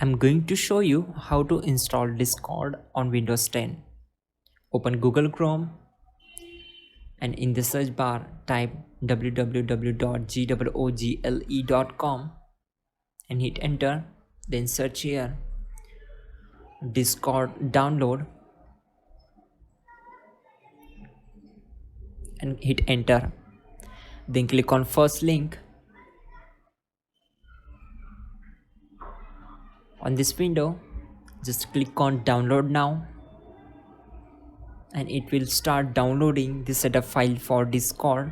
I'm going to show you how to install Discord on Windows 10. Open Google Chrome and in the search bar type www.google.com and hit enter. Then search here Discord download and hit enter. Then click on first link. On this window, just click on download now and it will start downloading the setup file for Discord.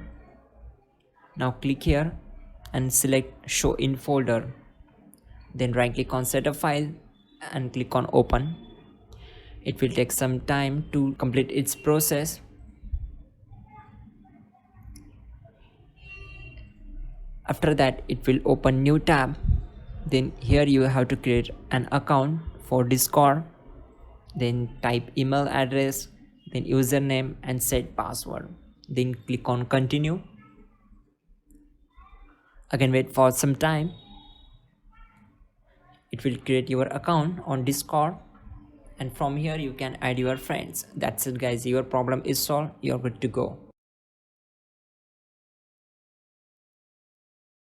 Now click here and select show in folder. Then right click on setup file and click on open. It will take some time to complete its process. After that, it will open new tab. Then here you have to create an account for Discord. Then type email address, then username and set password. Then click on continue. Again wait for some time. It will create your account on Discord and from here you can add your friends. That's it guys, your problem is solved, you're good to go.